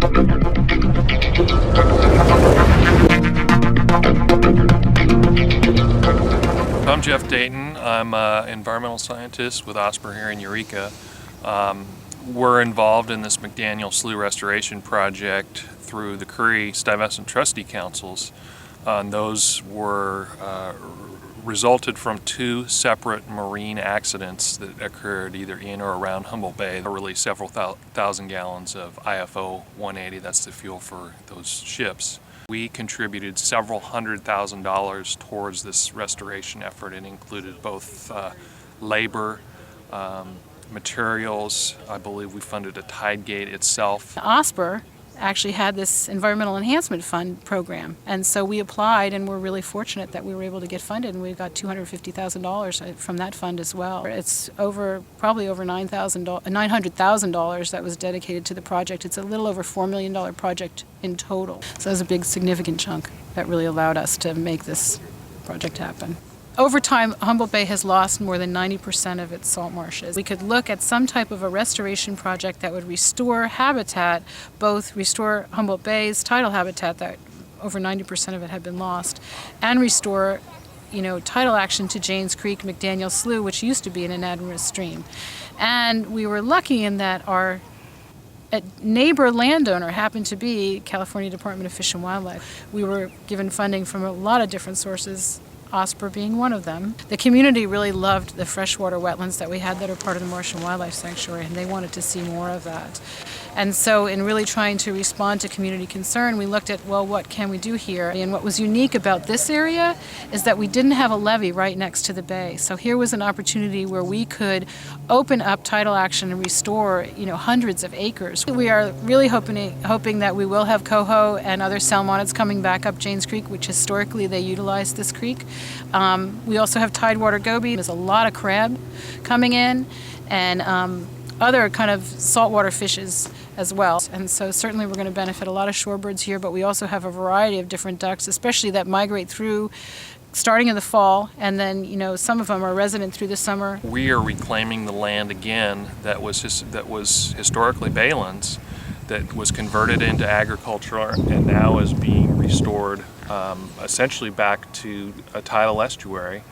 I'm Jeff Dayton. I'm an environmental scientist with OSPR here in Eureka. We're involved in this McDaniel Slough restoration project through the Kure Stuyvesant trustee councils. Those were resulted from two separate marine accidents that occurred either in or around Humboldt Bay. They released several thousand gallons of IFO 180, that's the fuel for those ships. We contributed several $100,000 towards this restoration effort. It included both labor, materials. I believe we funded a tide gate itself. OSPR actually had this Environmental Enhancement Fund program, and so we applied, and we're really fortunate that we were able to get funded, and we got $250,000 from that fund as well. It's probably over $900,000 that was dedicated to the project. It's a little over $4 million project in total. So that was a big, significant chunk that really allowed us to make this project happen. Over time, Humboldt Bay has lost more than 90% of its salt marshes. We could look at some type of a restoration project that would restore habitat, both restore Humboldt Bay's tidal habitat, that over 90% of it had been lost, and restore tidal action to Janes Creek, McDaniel Slough, which used to be an anadromous stream. And we were lucky in that our neighbor landowner happened to be California Department of Fish and Wildlife. We were given funding from a lot of different sources, OSPR being one of them. The community really loved the freshwater wetlands that we had that are part of the Marsh and Wildlife Sanctuary, and they wanted to see more of that. And so in really trying to respond to community concern, we looked at, well, what can we do here? And what was unique about this area is that we didn't have a levee right next to the bay. So here was an opportunity where we could open up tidal action and restore, hundreds of acres. We are really hoping that we will have coho and other salmonids coming back up Janes Creek, which historically they utilized this creek. We also have tidewater goby. There's a lot of crab coming in, and other kind of saltwater fishes as well. And so certainly we're going to benefit a lot of shorebirds here, but we also have a variety of different ducks, especially that migrate through starting in the fall, and then some of them are resident through the summer. We are reclaiming the land again that was historically baylands, that was converted into agriculture and now is being restored essentially back to a tidal estuary.